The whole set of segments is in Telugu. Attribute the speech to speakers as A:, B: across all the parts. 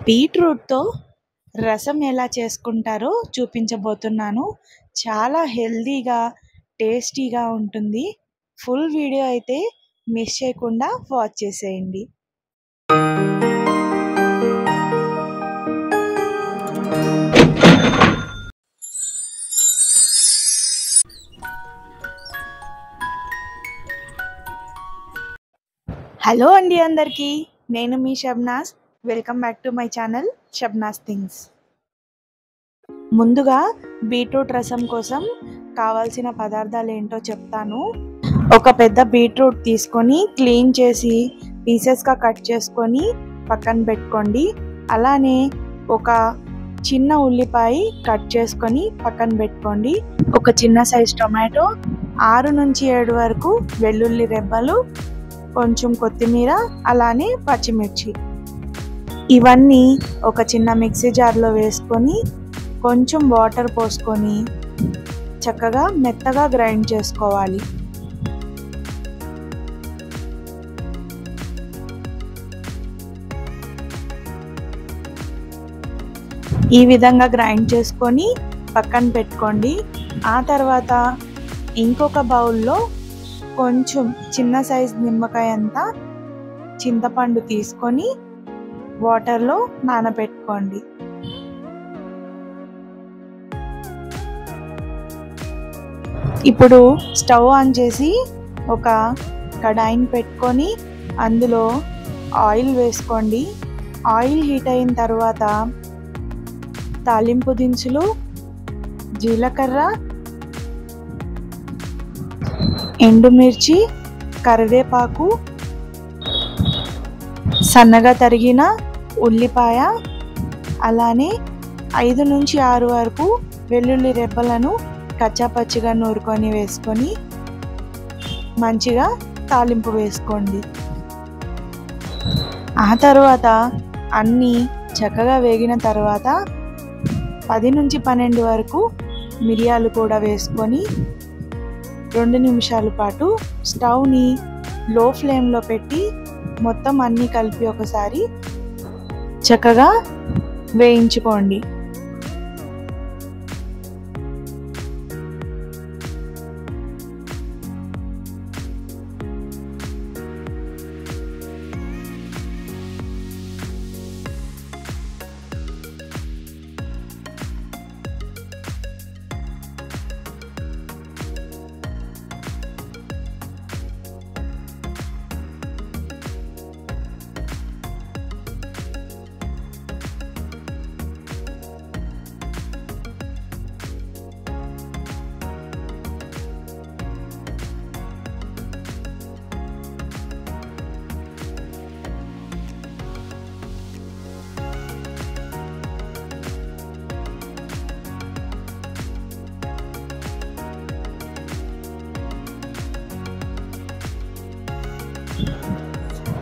A: బీట్రూట్తో రసం ఎలా చేసుకుంటారో చూపించబోతున్నాను. చాలా హెల్దీగా టేస్టీగా ఉంటుంది. ఫుల్ వీడియో అయితే మిస్ చేయకుండా వాచ్ చేసేయండి. హలో అండి అందరికీ, నేను మీ Shabnas. Welcome back to my channel Shabnas things. ముందుగా బీట్రూట్ రసం కోసం కావాల్సిన పదార్థాలు ఏంటో చెప్తాను. ఒక పెద్ద బీట్రూట్ తీసుకొని క్లీన్ చేసి పీసెస్గా కట్ చేసుకొని పక్కన పెట్టుకోండి. అలానే ఒక చిన్న ఉల్లిపాయ కట్ చేసుకొని పక్కన పెట్టుకోండి. ఒక చిన్న సైజ్ టొమాటో, 6 నుంచి 7 వరకు వెల్లుల్లి రెబ్బలు, కొంచెం కొత్తిమీర, అలానే పచ్చిమిర్చి. ఇవన్నీ ఒక చిన్న మిక్సీ జార్లో వేసుకొని కొంచెం వాటర్ పోసుకొని చక్కగా మెత్తగా గ్రైండ్ చేసుకోవాలి. ఈ విధంగా గ్రైండ్ చేసుకొని పక్కన పెట్టుకోండి. ఆ తర్వాత ఇంకొక బౌల్లో కొంచెం చిన్న సైజ్ నిమ్మకాయ అంతా చింతపండు తీసుకొని వాటర్లో నానబెట్టుకోండి. ఇప్పుడు స్టవ్ ఆన్ చేసి ఒక కడాయిని పెట్టుకొని అందులో ఆయిల్ వేసుకోండి. ఆయిల్ హీట్ అయిన తర్వాత తాలింపు దినుసులు, జీలకర్ర, ఎండుమిర్చి, కరివేపాకు, సన్నగా తరిగిన ఉల్లిపాయ, అలానే 5 నుంచి 6 వరకు వెల్లుల్లి రెబ్బలను కచ్చాపచ్చిగా నూరుకొని వేసుకొని మంచిగా తాలింపు వేసుకోండి. ఆ తర్వాత అన్నీ చక్కగా వేగిన తర్వాత 10 నుంచి 12 వరకు మిరియాలు కూడా వేసుకొని 2 నిమిషాల పాటు స్టవ్ని లో ఫ్లేమ్లో పెట్టి మొత్తం అన్నీ కలిపి ఒకసారి చక్కగా వేయించుకోండి.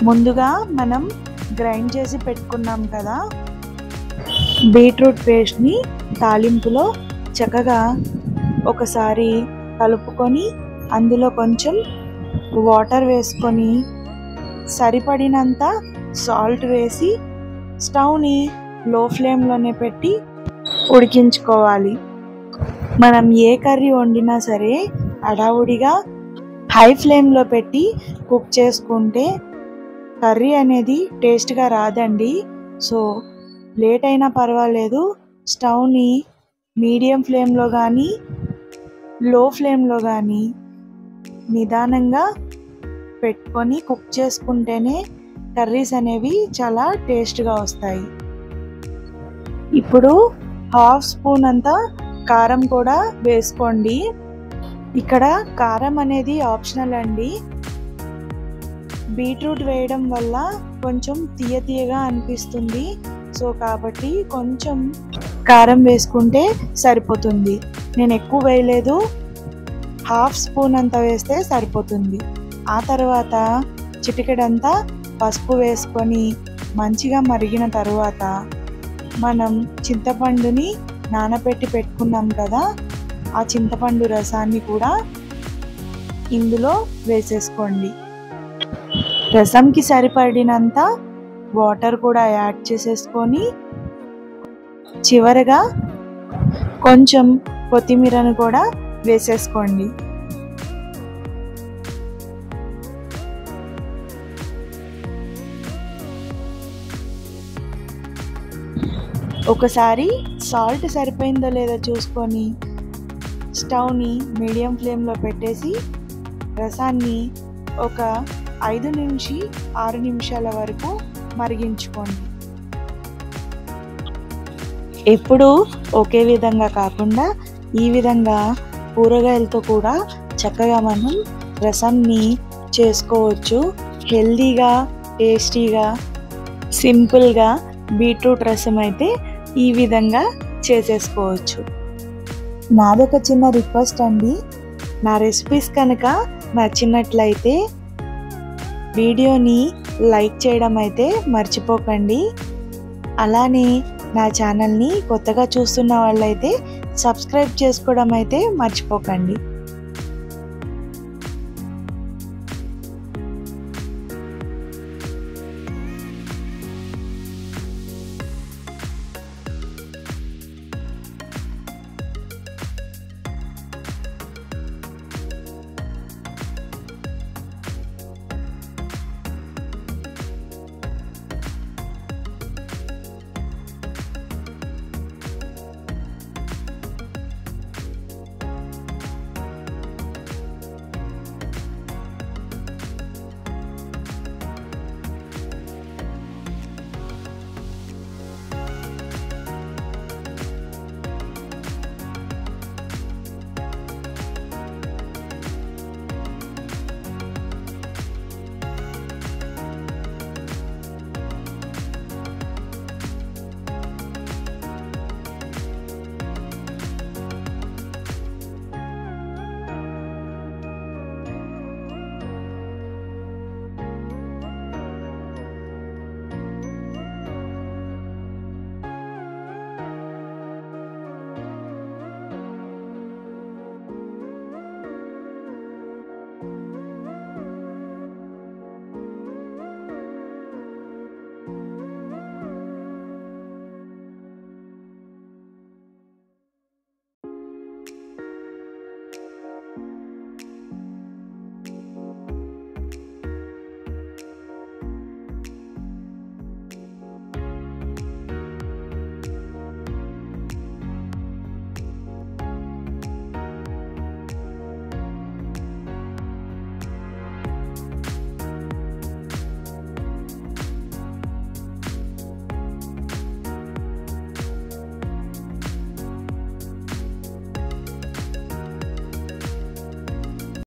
A: ముందుగా మనం గ్రైండ్ చేసి పెట్టుకున్నాం కదా బీట్రూట్ పేస్ట్ని తాలింపులో చక్కగా ఒకసారి కలుపుకొని అందులో కొంచెం వాటర్ వేసుకొని సరిపడినంత సాల్ట్ వేసి స్టవ్ని లో ఫ్లేమ్లోనే పెట్టి ఉడికించుకోవాలి. మనం ఏ కర్రీ వండినా సరే హడావుడిగా హై ఫ్లేమ్లో పెట్టి కుక్ చేసుకుంటే కర్రీ అనేది టేస్ట్గా రాదండి. సో లేట్ అయినా పర్వాలేదు, స్టవ్ని మీడియం ఫ్లేమ్లో కానీ లో ఫ్లేమ్లో కానీ నిదానంగా పెట్టుకొని కుక్ చేసుకుంటేనే కర్రీస్ అనేవి చాలా టేస్ట్గా వస్తాయి. ఇప్పుడు 1/2 స్పూన్ అంతా కారం కూడా వేసుకోండి. ఇక్కడ కారం అనేది ఆప్షనల్ అండి. బీట్రూట్ వేయడం వల్ల కొంచెం తీయగా అనిపిస్తుంది. సో కాబట్టి కొంచెం కారం వేసుకుంటే సరిపోతుంది. నేను ఎక్కువ వేయలేదు, 1/2 స్పూన్ అంతా వేస్తే సరిపోతుంది. ఆ తర్వాత చిటికెడంతా పసుపు వేసుకొని మంచిగా మరిగిన తర్వాత మనం చింతపండుని నానబెట్టి పెట్టుకున్నాం కదా, ఆ చింతపండు రసాన్ని కూడా ఇందులో వేసేసుకోండి. రసంకి సరిపడినంత వాటర్ కూడా యాడ్ చేసేసుకొని చివరగా కొంచెం కొత్తిమీరను కూడా వేసేసుకోండి. ఒకసారి సాల్ట్ సరిపోయిందో లేదో చూసుకొని స్టవ్ని మీడియం ఫ్లేమ్లో పెట్టేసి రసాన్ని ఒక 5 నుంచి 6 నిమిషాల వరకు మరిగించుకోండి. ఎప్పుడూ ఒకే విధంగా కాకుండా ఈ విధంగా కూరగాయలతో కూడా చక్కగా మనం రసంని చేసుకోవచ్చు. హెల్దీగా, టేస్టీగా, సింపుల్గా బీట్రూట్ రసం అయితే ఈ విధంగా చేసేసుకోవచ్చు. నాదొక చిన్న రిక్వెస్ట్ అండి, నా రెసిపీస్ కనుక నచ్చినట్లయితే వీడియోని లైక్ చేయడం అయితే మర్చిపోకండి. అలానే నా ఛానల్ని కొత్తగా చూస్తున్న వాళ్ళైతే సబ్స్క్రైబ్ చేసుకోవడం అయితే మర్చిపోకండి.